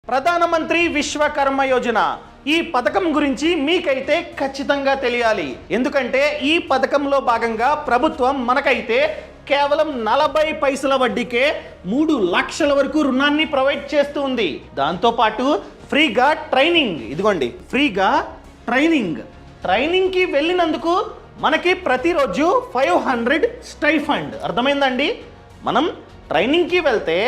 ప్రధానమంత్రి విశ్వకర్మ యోజన ఈ పథకం గురించి మీకైతే ఖచ్చితంగా తెలియాలి. ఎందుకంటే ఈ పథకంలో భాగంగా ప్రభుత్వం మనకైతే కేవలం 40 పైసల వడ్డీకే 3 లక్షల వరకు రుణాన్ని ప్రొవైడ్ చేస్తూ ఉంది. దాంతోపాటు ఫ్రీగా ట్రైనింగ్, ఇదిగోండి ఫ్రీగా ట్రైనింగ్కి వెళ్ళినందుకు మనకి ప్రతిరోజు 500 స్టైఫండ్. అర్థమైందండి? మనం ట్రైనింగ్కి వెళ్తే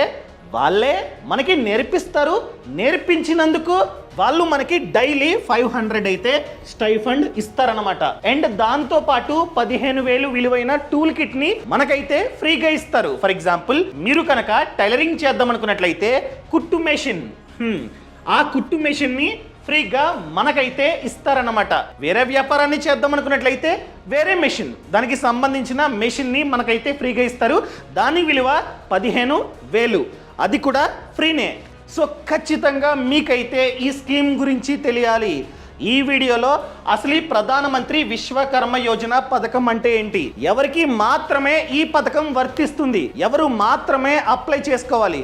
వాళ్ళే మనకి నేర్పిస్తారు, నేర్పించినందుకు వాళ్ళు మనకి డైలీ 500 అయితే స్టైఫండ్ ఇస్తారనమాట. అండ్ దాంతో పాటు 15,000 విలువైన టూల్ కిట్ ని మనకైతే ఫ్రీగా ఇస్తారు. ఫర్ ఎగ్జాంపుల్ మీరు కనుక టైలరింగ్ చేద్దాం అనుకున్నట్లయితే కుట్టు మెషిన్, ఆ కుట్టు మెషిన్ ని ఫ్రీగా మనకైతే ఇస్తారన్నమాట. వేరే వ్యాపారాన్ని చేద్దాం అనుకున్నట్లయితే వేరే మెషిన్, దానికి సంబంధించిన మెషిన్ ని మనకైతే ఫ్రీగా ఇస్తారు. దాని విలువ 15,000, అది కూడా ఫ్రీనే. సో ఖచ్చితంగా మీకైతే ఈ స్కీమ్ గురించి తెలియాలి. ఈ వీడియోలో అసలు ఈ ప్రధానమంత్రి విశ్వకర్మ యోజన పథకం అంటే ఏంటి, ఎవరికి మాత్రమే ఈ పథకం వర్తిస్తుంది, ఎవరు మాత్రమే అప్లై చేసుకోవాలి,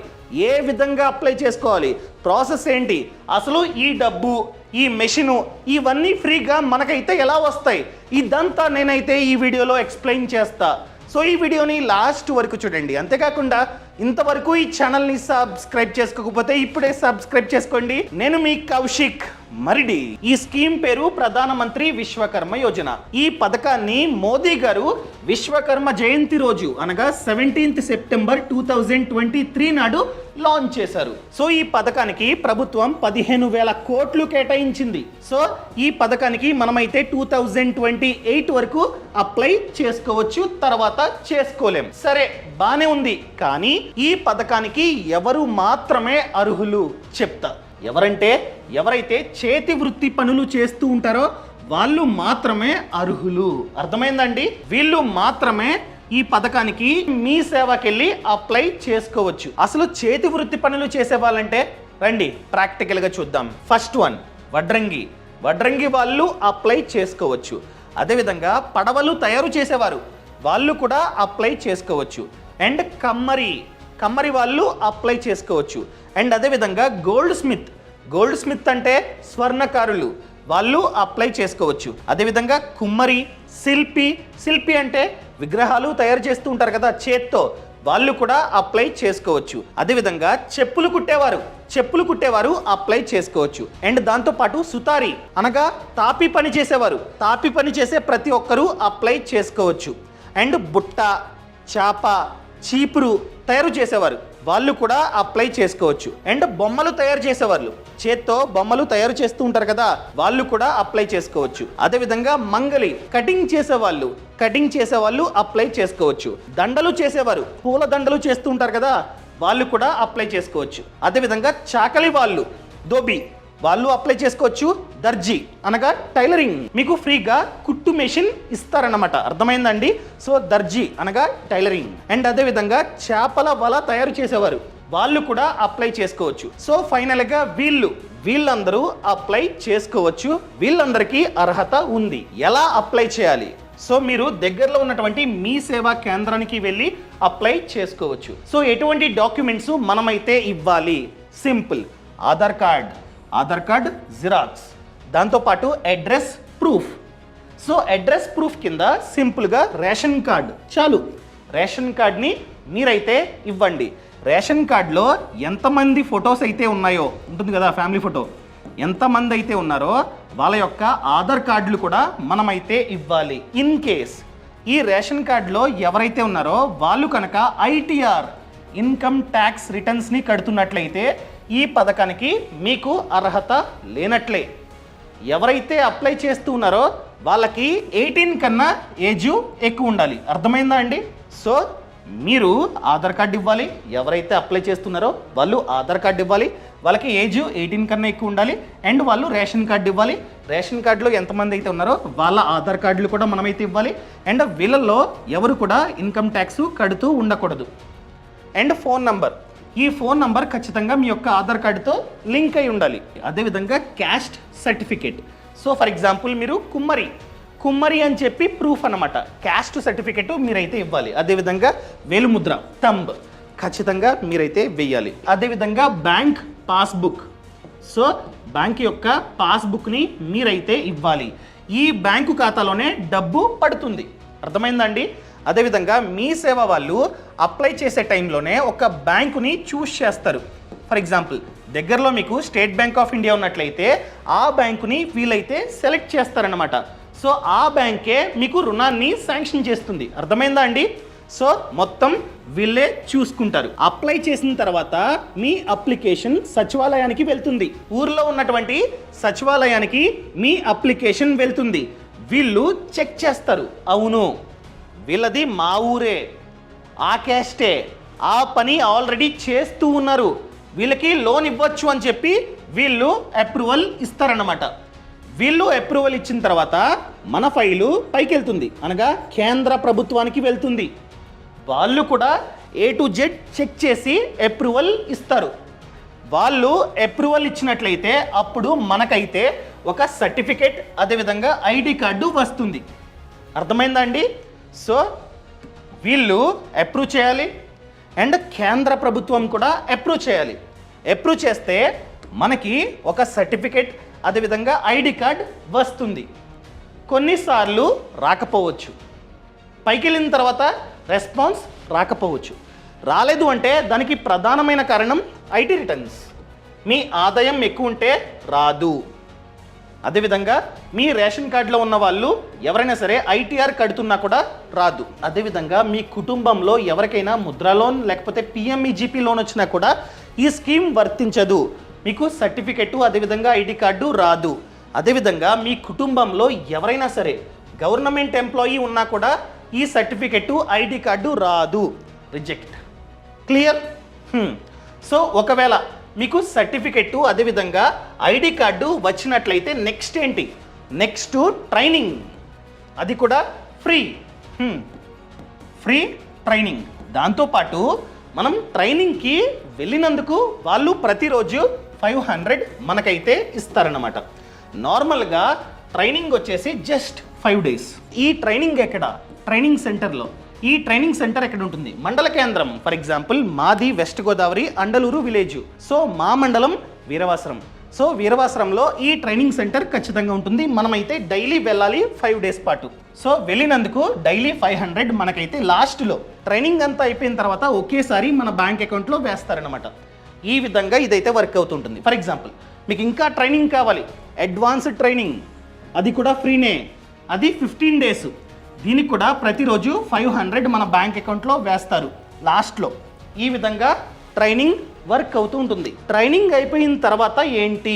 ఏ విధంగా అప్లై చేసుకోవాలి, ప్రాసెస్ ఏంటి, అసలు ఈ డబ్బు, ఈ మెషిను ఇవన్నీ ఫ్రీగా మనకైతే ఎలా వస్తాయి, ఇదంతా నేనైతే ఈ వీడియోలో ఎక్స్ప్లెయిన్ చేస్తా. సో ఈ వీడియోని లాస్ట్ వరకు చూడండి. అంతేకాకుండా ఇంతవరకు ఈ ఛానల్ని సబ్స్క్రైబ్ చేసుకోకపోతే ఇప్పుడే సబ్స్క్రైబ్ చేసుకోండి. నేను మీ కౌశిక్ మరిడి. ఈ స్కీమ్ పేరు ప్రధానమంత్రి విశ్వకర్మ యోజన. ఈ పథకాన్ని మోదీ గారు విశ్వకర్మ జయంతి రోజు అనగా 17th సెప్టెంబర్ 2023 నాడు లాంచ్ చేశారు. సో ఈ పథకానికి ప్రభుత్వం 15,000 కోట్లు కేటాయించింది. సో ఈ పథకానికి మనమైతే 2028 వరకు అప్లై చేసుకోవచ్చు, తర్వాత చేసుకోలేం. సరే బానే ఉంది, కానీ ఈ పథకానికి ఎవరు మాత్రమే అర్హులు చెప్తా. ఎవరంటే ఎవరైతే చేతి వృత్తి పనులు చేస్తూ ఉంటారో వాళ్ళు మాత్రమే అర్హులు. అర్థమైందండి? వీళ్ళు మాత్రమే ఈ పథకానికి మీ సేవకెళ్ళి అప్లై చేసుకోవచ్చు. అసలు చేతి వృత్తి పనులు చేసే వాళ్ళంటే రండి ప్రాక్టికల్గా చూద్దాం. ఫస్ట్ వన్ వడ్రంగి వాళ్ళు అప్లై చేసుకోవచ్చు. అదేవిధంగా పడవలు తయారు చేసేవారు వాళ్ళు కూడా అప్లై చేసుకోవచ్చు. అండ్ కమ్మరి వాళ్ళు అప్లై చేసుకోవచ్చు. అండ్ అదేవిధంగా గోల్డ్ స్మిత్ అంటే స్వర్ణకారులు వాళ్ళు అప్లై చేసుకోవచ్చు. అదేవిధంగా కుమ్మరి, శిల్పి అంటే విగ్రహాలు తయారు చేస్తూ ఉంటారు కదా చేత్తో, వాళ్ళు కూడా అప్లై చేసుకోవచ్చు. అదేవిధంగా చెప్పులు కుట్టేవారు అప్లై చేసుకోవచ్చు. అండ్ దాంతోపాటు సుతారి అనగా తాపి పని చేసే ప్రతి ఒక్కరూ అప్లై చేసుకోవచ్చు. అండ్ బుట్ట, చాప, చీపురు తయారు చేసేవారు వాళ్ళు కూడా అప్లై చేసుకోవచ్చు. అండ్ బొమ్మలు తయారు చేసేవాళ్ళు చేత్తో బొమ్మలు తయారు చేస్తూ ఉంటారు కదా వాళ్ళు కూడా అప్లై చేసుకోవచ్చు. అదేవిధంగా మంగలి కటింగ్ చేసేవాళ్ళు అప్లై చేసుకోవచ్చు. దండలు చేసేవారు పూల దండలు చేస్తూ ఉంటారు కదా వాళ్ళు కూడా అప్లై చేసుకోవచ్చు. అదేవిధంగా చాకలి వాళ్ళు దోబి వాళ్ళు అప్లై చేసుకోవచ్చు. దర్జీ అనగా టైలరింగ్, మీకు ఫ్రీగా కుట్టు మెషిన్ ఇస్తారన్నమాట. అర్థమైందండి? సో దర్జీ అనగా టైలరింగ్. అండ్ అదేవిధంగా చేపల వల తయారు చేసేవారు వాళ్ళు కూడా అప్లై చేసుకోవచ్చు. సో ఫైనల్గా వీళ్ళందరూ అప్లై చేసుకోవచ్చు. వీళ్ళందరికీ అర్హత ఉంది. ఎలా అప్లై చేయాలి? సో మీరు దగ్గరలో ఉన్నటువంటి మీ సేవా కేంద్రానికి వెళ్ళి అప్లై చేసుకోవచ్చు. సో ఎటువంటి డాక్యుమెంట్స్ మనమైతే ఇవ్వాలి? సింపుల్, ఆధార్ కార్డ్ జిరాక్స్, దాంతోపాటు address proof. So address proof కింద సింపుల్గా రేషన్ కార్డ్ చాలు. రేషన్ కార్డ్ని మీరైతే ఇవ్వండి. రేషన్ కార్డులో ఎంతమంది ఫొటోస్ అయితే ఉన్నాయో ఉంటుంది కదా, ఫ్యామిలీ ఫోటో, ఎంతమంది అయితే ఉన్నారో వాళ్ళ యొక్క ఆధార్ కార్డులు కూడా మనమైతే ఇవ్వాలి. ఇన్ కేస్ ఈ రేషన్ కార్డులో ఎవరైతే ఉన్నారో వాళ్ళు కనుక ఐటీఆర్ ఇన్కమ్ ట్యాక్స్ రిటర్న్స్ని కడుతున్నట్లయితే ఈ పథకానికి మీకు అర్హత లేనట్లే. ఎవరైతే అప్లై చేస్తూ ఉన్నారో వాళ్ళకి 18 కన్నా ఏజ్ ఎక్కువ ఉండాలి. అర్థమైందా అండి? సో మీరు ఆధార్ కార్డు ఇవ్వాలి. ఎవరైతే అప్లై చేస్తున్నారో వాళ్ళు ఆధార్ కార్డు ఇవ్వాలి. వాళ్ళకి ఏజ్ 18 కన్నా ఎక్కువ ఉండాలి. అండ్ వాళ్ళు రేషన్ కార్డు ఇవ్వాలి. రేషన్ కార్డులో ఎంతమంది అయితే ఉన్నారో వాళ్ళ ఆధార్ కార్డులు కూడా మనమైతే ఇవ్వాలి. అండ్ వీళ్ళల్లో ఎవరు కూడా ఇన్కమ్ ట్యాక్స్ కడుతూ ఉండకూడదు. అండ్ ఈ ఫోన్ నంబర్ ఖచ్చితంగా మీ యొక్క ఆధార్ కార్డుతో లింక్ అయి ఉండాలి. అదేవిధంగా caste certificate. So for example మీరు కుమ్మరి అని చెప్పి ప్రూఫ్ అన్నమాట, క్యాస్ట్ సర్టిఫికేట్ మీరైతే ఇవ్వాలి. అదేవిధంగా వేలుముద్ర థంబ్ ఖచ్చితంగా మీరైతే వెయ్యాలి. అదేవిధంగా బ్యాంక్ పాస్బుక్ సో బ్యాంక్ యొక్క పాస్బుక్ని మీరైతే ఇవ్వాలి. ఈ బ్యాంకు ఖాతాలోనే డబ్బు పడుతుంది. అర్థమైందండి? అదేవిధంగా మీ సేవ వాళ్ళు అప్లై చేసే టైంలోనే ఒక బ్యాంకుని చూస్ చేస్తారు. ఫర్ ఎగ్జాంపుల్, దగ్గరలో మీకు స్టేట్ బ్యాంక్ ఆఫ్ ఇండియా ఉన్నట్లయితే ఆ బ్యాంకుని వీలైతే సెలెక్ట్ చేస్తారనమాట. సో ఆ బ్యాంకే మీకు రుణాన్ని శాంక్షన్ చేస్తుంది. అర్థమైందా అండి? సో మొత్తం వీళ్ళే చూసుకుంటారు. అప్లై చేసిన తర్వాత మీ అప్లికేషన్ సచివాలయానికి వెళ్తుంది. ఊర్లో ఉన్నటువంటి సచివాలయానికి మీ అప్లికేషన్ వెళ్తుంది. వీళ్ళు చెక్ చేస్తారు, అవును వీళ్ళది మా ఊరే, ఆ క్యాస్టే, ఆ పని ఆల్రెడీ చేస్తూ ఉన్నారు, వీళ్ళకి లోన్ ఇవ్వచ్చు అని చెప్పి వీళ్ళు అప్రూవల్ ఇస్తారన్నమాట. వీళ్ళు అప్రూవల్ ఇచ్చిన తర్వాత మన ఫైలు పైకి వెళ్తుంది, అనగా కేంద్ర ప్రభుత్వానికి వెళ్తుంది. వాళ్ళు కూడా A to Z చెక్ చేసి అప్రూవల్ ఇస్తారు. వాళ్ళు అప్రూవల్ ఇచ్చినట్లయితే అప్పుడు మనకైతే ఒక సర్టిఫికేట్, అదేవిధంగా ఐడి కార్డు వస్తుంది. అర్థమైందా అండి? సో వీళ్ళు అప్రూవ్ చేయాలి అండ్ కేంద్ర ప్రభుత్వం కూడా అప్రూవ్ చేయాలి. అప్రూవ్ చేస్తే మనకి ఒక సర్టిఫికేట్, అదేవిధంగా ఐడి కార్డ్ వస్తుంది. కొన్నిసార్లు రాకపోవచ్చు, పైకి వెళ్ళిన తర్వాత రెస్పాన్స్ రాకపోవచ్చు. రాలేదు అంటే దానికి ప్రధానమైన కారణం ఐటీ రిటర్న్స్. మీ ఆదాయం ఎక్కువ ఉంటే రాదు. అదేవిధంగా మీ రేషన్ కార్డులో ఉన్న వాళ్ళు ఎవరైనా సరే ఐటీఆర్ కడుతున్నా కూడా రాదు. అదేవిధంగా మీ కుటుంబంలో ఎవరికైనా ముద్రా లోన్ లేకపోతే పిఎంఈజీపీ లోన్ వచ్చినా కూడా ఈ స్కీమ్ వర్తించదు. మీకు సర్టిఫికెట్, అదేవిధంగా ఐడి కార్డు రాదు. అదేవిధంగా మీ కుటుంబంలో ఎవరైనా సరే గవర్నమెంట్ ఎంప్లాయీ ఉన్నా కూడా ఈ సర్టిఫికెట్, ఐడి కార్డు రాదు, రిజెక్ట్. క్లియర్? సో ఒకవేళ మీకు సర్టిఫికెట్, అదేవిధంగా ఐడి కార్డు వచ్చినట్లయితే నెక్స్ట్ ఏంటి? నెక్స్ట్ ట్రైనింగ్, అది కూడా ఫ్రీ. Free training. దాంతోపాటు మనం ట్రైనింగ్కి వెళ్ళినందుకు వాళ్ళు ప్రతిరోజు 500 మనకైతే ఇస్తారన్నమాట. నార్మల్గా ట్రైనింగ్ వచ్చేసి జస్ట్ 5 days. ఈ ట్రైనింగ్ ఎక్కడ? ట్రైనింగ్ సెంటర్లో. ఈ ట్రైనింగ్ సెంటర్ ఎక్కడ ఉంటుంది? మండల కేంద్రం. ఫర్ ఎగ్జాంపుల్ మాది west Godavari Andaluru village. So మా మండలం వీరవాసరం. సో వీరవాసరంలో ఈ ట్రైనింగ్ సెంటర్ ఖచ్చితంగా ఉంటుంది. మనమైతే డైలీ వెళ్ళాలి 5 days పాటు. సో వెళ్ళినందుకు డైలీ 500 మనకైతే లాస్ట్లో ట్రైనింగ్ అంతా అయిపోయిన తర్వాత ఒకేసారి మన బ్యాంక్ అకౌంట్లో వేస్తారనమాట. ఈ విధంగా ఇదైతే వర్క్ అవుతుంటుంది. ఫర్ ఎగ్జాంపుల్ మీకు ఇంకా ట్రైనింగ్ కావాలి, అడ్వాన్స్డ్ ట్రైనింగ్, అది కూడా ఫ్రీనే. అది 15 days. దీనికి కూడా ప్రతిరోజు 500 మన బ్యాంక్ అకౌంట్లో వేస్తారు లాస్ట్లో. ఈ విధంగా ట్రైనింగ్ వర్క్ అవుతూ ఉంటుంది. ట్రైనింగ్ అయిపోయిన తర్వాత ఏంటి?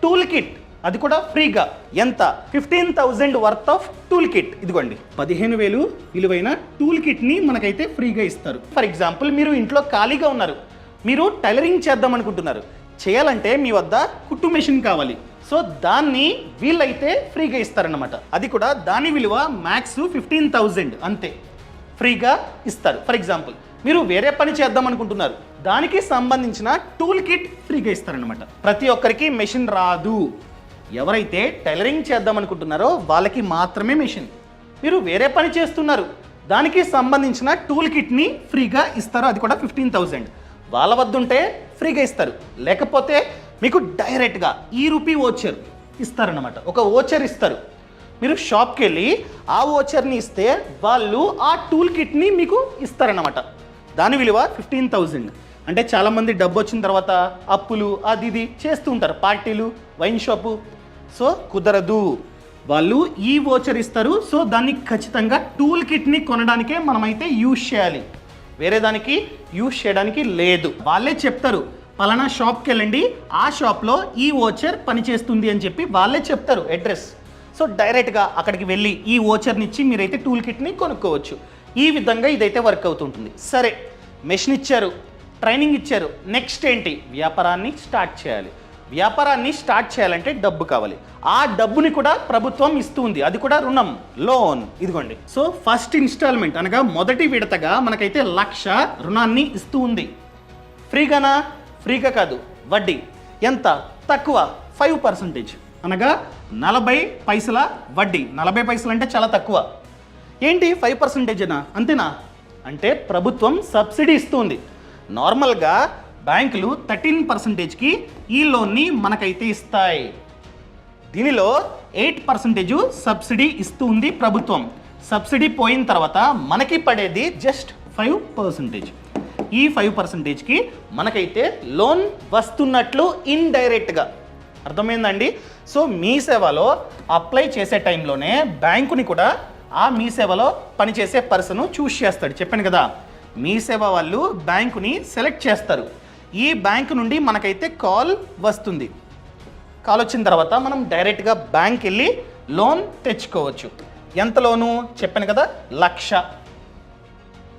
టూల్ కిట్, అది కూడా ఫ్రీగా. ఎంత? 15,000 వర్త్ ఆఫ్ టూల్ కిట్. ఇదిగోండి 15,000 విలువైన టూల్ కిట్ని మనకైతే ఫ్రీగా ఇస్తారు. ఫర్ ఎగ్జాంపుల్ మీరు ఇంట్లో ఖాళీగా ఉన్నారు, మీరు టైలరింగ్ చేద్దాం అనుకుంటున్నారు. చేయాలంటే మీ వద్ద కుట్టు మెషిన్ కావాలి. సో దాన్ని వీళ్ళైతే ఫ్రీగా ఇస్తారన్నమాట. అది కూడా దాని విలువ మ్యాక్స్ 15,000 అంతే, ఫ్రీగా ఇస్తారు. ఫర్ ఎగ్జాంపుల్ మీరు వేరే పని చేద్దాం అనుకుంటున్నారు, దానికి సంబంధించిన టూల్ కిట్ ఫ్రీగా ఇస్తారన్నమాట. ప్రతి ఒక్కరికి మెషిన్ రాదు. ఎవరైతే టైలరింగ్ చేద్దాం అనుకుంటున్నారో వాళ్ళకి మాత్రమే మెషిన్. మీరు వేరే పని చేస్తున్నారు, దానికి సంబంధించిన టూల్ కిట్ని ఫ్రీగా ఇస్తారు. అది కూడా 15,000 వాళ్ళ వద్ద ఉంటే ఫ్రీగా ఇస్తారు. లేకపోతే మీకు డైరెక్ట్గా రూపీ ఓచర్ ఇస్తారన్నమాట. ఒక ఓచర్ ఇస్తారు. మీరు షాప్కి వెళ్ళి ఆ ఓచర్ని ఇస్తే వాళ్ళు ఆ టూల్ కిట్ని మీకు ఇస్తారన్నమాట. దాని విలువ 15,000. అంటే చాలామంది డబ్బు వచ్చిన తర్వాత అప్పులు అది ఇది చేస్తూ ఉంటారు, పార్టీలు, వైన్ షాపు. సో కుదరదు, వాళ్ళు ఈ ఓచర్ ఇస్తారు. సో దాన్ని ఖచ్చితంగా టూల్ కిట్ని కొనడానికే మనమైతే యూజ్ చేయాలి, వేరే దానికి యూజ్ చేయడానికి లేదు. వాళ్ళే చెప్తారు పలానా షాప్కి వెళ్ళండి, ఆ షాప్లో ఈ ఓచర్ పనిచేస్తుంది అని చెప్పి వాళ్ళే చెప్తారు అడ్రస్. సో డైరెక్ట్గా అక్కడికి వెళ్ళి ఈ ఓచర్ని ఇచ్చి మీరైతే టూల్ కిట్ని కొనుక్కోవచ్చు. ఈ విధంగా ఇదైతే వర్క్ అవుతుంటుంది. సరే, మెషిన్ ఇచ్చారు, ట్రైనింగ్ ఇచ్చారు, నెక్స్ట్ ఏంటి? వ్యాపారాన్ని స్టార్ట్ చేయాలి. వ్యాపారాన్ని స్టార్ట్ చేయాలంటే డబ్బు కావాలి. ఆ డబ్బుని కూడా ప్రభుత్వం ఇస్తుంది, అది కూడా రుణం, లోన్. ఇదిగోండి. సో ఫస్ట్ ఇన్స్టాల్మెంట్ అనగా మొదటి విడతగా మనకైతే 1,00,000 రుణాన్ని ఇస్తూ ఉంది. ఫ్రీగానా? ఫ్రీగా కాదు, వడ్డీ. ఎంత? తక్కువ, 5%, అనగా 40 పైసల వడ్డీ. 40 పైసలు అంటే చాలా తక్కువ. ఏంటి 5%? అంతేనా? అంటే ప్రభుత్వం సబ్సిడీ ఇస్తుంది. నార్మల్గా బ్యాంకులు 13%కి ఈ లోన్ని మనకైతే ఇస్తాయి. దీనిలో 8% సబ్సిడీ ఇస్తూ ఉంది ప్రభుత్వం. సబ్సిడీ పోయిన తర్వాత మనకి పడేది జస్ట్ 5%. ఈ 5%కి మనకైతే లోన్ వస్తున్నట్లు ఇండైరెక్ట్గా. అర్థమైందండి? సో మీ సేవలో అప్లై చేసే టైంలోనే బ్యాంకుని కూడా ఆ మీ సేవలో పనిచేసే పర్సన్ చూస్ చేస్తాడు. చెప్పాను కదా, మీ సేవ వాళ్ళు బ్యాంకుని సెలెక్ట్ చేస్తారు. ఈ బ్యాంకు నుండి మనకైతే కాల్ వస్తుంది. కాల్ వచ్చిన తర్వాత మనం డైరెక్ట్గా బ్యాంక్ వెళ్ళి లోన్ తెచ్చుకోవచ్చు. ఎంత లోను చెప్పాను కదా, 1,00,000,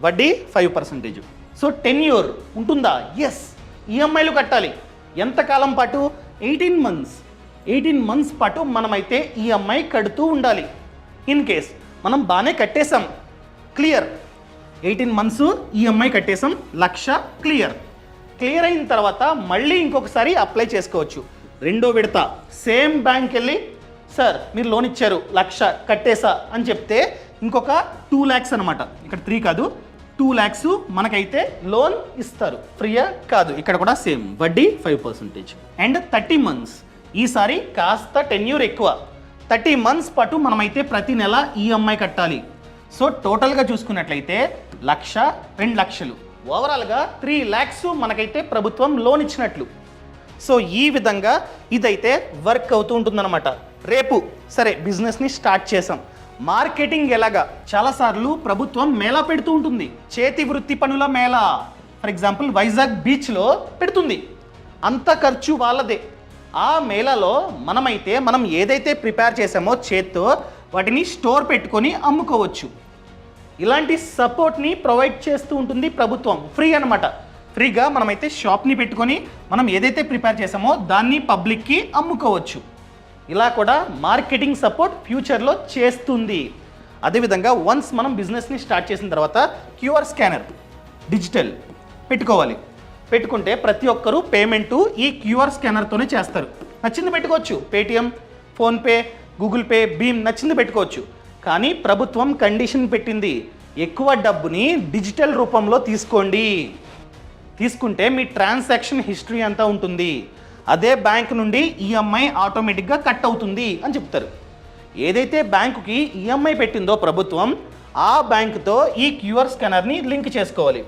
వడ్డీ 5%. సో 10 year ఉంటుందా? ఎస్. ఈఎంఐలు కట్టాలి. ఎంతకాలం పాటు? 18 months. 18 months పాటు మనమైతే ఈఎంఐ కడుతూ ఉండాలి. ఇన్ కేస్ మనం బాగానే కట్టేసాం, క్లియర్. 18 months ఈఎంఐ కట్టేసాం, 1,00,000 క్లియర్. క్లియర్ అయిన తర్వాత మళ్ళీ ఇంకొకసారి అప్లై చేసుకోవచ్చు. రెండో విడత సేమ్ బ్యాంక్ వెళ్ళి, సార్ మీరు లోన్ ఇచ్చారు 1,00,000 కట్టేసా అని చెప్తే ఇంకొక 2 lakhs అనమాట. ఇక్కడ 3 కాదు, 2 lakhs మనకైతే లోన్ ఇస్తారు. ఫ్రీయా? కాదు. ఇక్కడ కూడా సేమ్ వడ్డీ 5%. And 30 months. ఈసారి కాస్త టెన్యూర్ ఎక్కువ. 30 months పాటు మనమైతే ప్రతి నెల ఈఎంఐ కట్టాలి. సో టోటల్గా చూసుకున్నట్లయితే 1,00,000, 2 లక్షలు, ఓవరాల్గా 3 lakhs మనకైతే ప్రభుత్వం లోన్ ఇచ్చినట్లు. సో ఈ విధంగా ఇదైతే వర్క్ అవుతూ ఉంటుందన్నమాట. రేపు సరే బిజినెస్ని స్టార్ట్ చేసాం, మార్కెటింగ్ ఎలాగా? చాలాసార్లు ప్రభుత్వం మేళా పెడుతూ ఉంటుంది, చేతి వృత్తి పనుల మేళా. ఫర్ ఎగ్జాంపుల్ వైజాగ్ బీచ్లో పెడుతుంది, అంత ఖర్చు వాళ్ళదే. ఆ మేళాలో మనం ఏదైతే ప్రిపేర్ చేసామో చేత్తో వాటిని స్టోర్ పెట్టుకొని అమ్ముకోవచ్చు. ఇలాంటి సపోర్ట్ని ప్రొవైడ్ చేస్తూ ఉంటుంది ప్రభుత్వం, ఫ్రీ అనమాట. ఫ్రీగా మనమైతే షాప్ని పెట్టుకొని మనం ఏదైతే ప్రిపేర్ చేసామో దాన్ని పబ్లిక్కి అమ్ముకోవచ్చు. ఇలా కూడా మార్కెటింగ్ సపోర్ట్ ఫ్యూచర్లో చేస్తుంది. అదేవిధంగా వన్స్ మనం బిజినెస్ని స్టార్ట్ చేసిన తర్వాత క్యూఆర్ స్కానర్ డిజిటల్ పెట్టుకోవాలి. పెట్టుకుంటే ప్రతి ఒక్కరూ పేమెంటు ఈ క్యూఆర్ స్కానర్తోనే చేస్తారు. నచ్చింది పెట్టుకోవచ్చు, పేటిఎం, ఫోన్పే, గూగుల్ పే, భీమ్, నచ్చింది పెట్టుకోవచ్చు. కానీ ప్రభుత్వం కండిషన్ పెట్టింది, ఎక్కువ డబ్బుని డిజిటల్ రూపంలో తీసుకోండి. తీసుకుంటే మీ ట్రాన్సాక్షన్ హిస్టరీ అంతా ఉంటుంది. అదే బ్యాంక్ నుండి ఈఎంఐ ఆటోమేటిక్గా కట్ అవుతుంది అని చెప్తారు. ఏదైతే బ్యాంకుకి ఈఎంఐ పెట్టిందో ప్రభుత్వం, ఆ బ్యాంకుతో ఈ క్యూఆర్ స్కానర్ని లింక్ చేసుకోవాలి.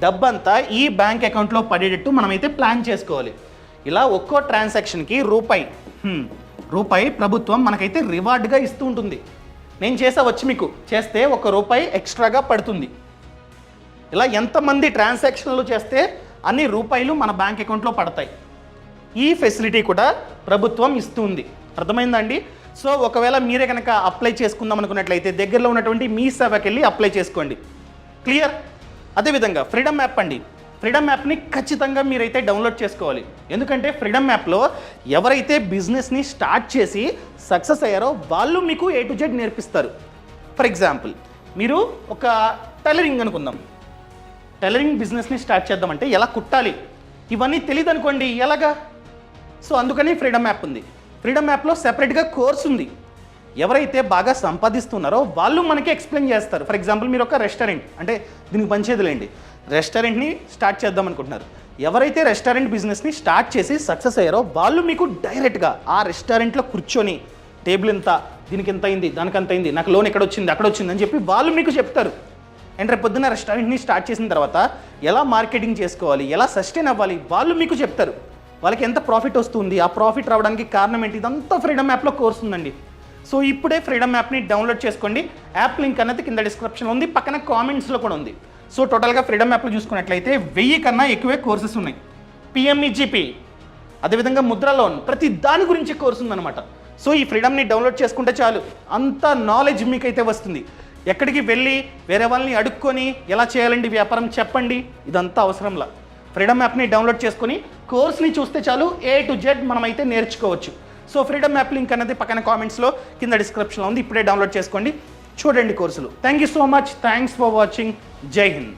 డబ్బంతా ఈ బ్యాంక్ అకౌంట్లో పడేటట్టు మనమైతే ప్లాన్ చేసుకోవాలి. ఇలా ఒక్కో ట్రాన్సాక్షన్కి రూపాయి ప్రభుత్వం మనకైతే రివార్డ్గా ఇస్తూ ఉంటుంది. నేను చేసా వచ్చి మీకు చేస్తే ₹1 ఎక్స్ట్రాగా పడుతుంది. ఇలా ఎంతమంది ట్రాన్సాక్షన్లు చేస్తే అన్ని రూపాయలు మన బ్యాంక్ అకౌంట్లో పడతాయి. ఈ ఫెసిలిటీ కూడా ప్రభుత్వం ఇస్తుంది. అర్థమైందండి? సో ఒకవేళ మీరే కనుక అప్లై చేసుకుందాం అనుకున్నట్లయితే దగ్గరలో ఉన్నటువంటి మీ సేవకి వెళ్ళి అప్లై చేసుకోండి. క్లియర్? అదేవిధంగా ఫ్రీడమ్ యాప్ అండి. ఫ్రీడమ్ యాప్ని ఖచ్చితంగా మీరైతే డౌన్లోడ్ చేసుకోవాలి. ఎందుకంటే ఫ్రీడమ్ యాప్లో ఎవరైతే బిజినెస్ని స్టార్ట్ చేసి సక్సెస్ అయ్యారో వాళ్ళు మీకు A to Z నేర్పిస్తారు. ఫర్ ఎగ్జాంపుల్ మీరు ఒక టైలరింగ్ అనుకుందాం, టైలరింగ్ బిజినెస్ని స్టార్ట్ చేద్దామంటే ఎలా కుట్టాలి ఇవన్నీ తెలియదు అనుకోండి, ఎలాగా? సో అందుకని ఫ్రీడమ్ యాప్ ఉంది. ఫ్రీడమ్ యాప్లో సెపరేట్గా కోర్స్ ఉంది. ఎవరైతే బాగా సంపాదిస్తున్నారో వాళ్ళు మనకి ఎక్స్ప్లెయిన్ చేస్తారు. ఫర్ ఎగ్జాంపుల్ మీరు ఒక రెస్టారెంట్, అంటే దీనికి పంచేదిలేండి, రెస్టారెంట్ని స్టార్ట్ చేద్దాం అనుకుంటున్నారు. ఎవరైతే రెస్టారెంట్ బిజినెస్ని స్టార్ట్ చేసి సక్సెస్ అయ్యారో వాళ్ళు మీకు డైరెక్ట్గా ఆ రెస్టారెంట్లో కూర్చొని టేబుల్ ఎంత, దీనికి ఎంత అయింది, దానికి ఎంత అయింది, నాకు లోన్ ఎక్కడ వచ్చింది, అక్కడ వచ్చింది అని చెప్పి వాళ్ళు మీకు చెప్తారు. అండ్ రేపు పొద్దున్న రెస్టారెంట్ని స్టార్ట్ చేసిన తర్వాత ఎలా మార్కెటింగ్ చేసుకోవాలి, ఎలా సస్టైన్ అవ్వాలి వాళ్ళు మీకు చెప్తారు. వాళ్ళకి ఎంత ప్రాఫిట్ వస్తుంది, ఆ ప్రాఫిట్ రావడానికి కారణం ఏంటి, ఇదంతా ఫ్రీడమ్ యాప్లో కోర్స్ ఉందండి. సో ఇప్పుడే ఫ్రీడమ్ యాప్ని డౌన్లోడ్ చేసుకోండి. యాప్ లింక్ అనేది కింద డిస్క్రిప్షన్లో ఉంది, పక్కన కామెంట్స్లో కూడా ఉంది. సో టోటల్గా ఫ్రీడమ్ యాప్లో చూసుకున్నట్లయితే 1000 కన్నా ఎక్కువే కోర్సెస్ ఉన్నాయి. PMEGP, అదేవిధంగా ముద్ర లోన్, ప్రతి దాని గురించి కోర్సు ఉందన్నమాట. సో ఈ ఫ్రీడమ్ని డౌన్లోడ్ చేసుకుంటే చాలు, అంత నాలెడ్జ్ మీకైతే వస్తుంది. ఎక్కడికి వెళ్ళి వేరే వాళ్ళని అడుక్కొని ఎలా చేయాలండి వ్యాపారం చెప్పండి, ఇదంతా అవసరంలా. ఫ్రీడమ్ యాప్ని డౌన్లోడ్ చేసుకొని కోర్స్ని చూస్తే చాలు, A to Z మనమైతే నేర్చుకోవచ్చు. సో ఫ్రీడమ్ యాప్ లింక్ అనేది పక్కన కామెంట్స్లో కింద డిస్క్రిప్షన్లో ఉంది, ఇప్పుడే డౌన్లోడ్ చేసుకోండి, చూడండి కోర్సులు. Thank you so much, thanks for watching. జై హింద్.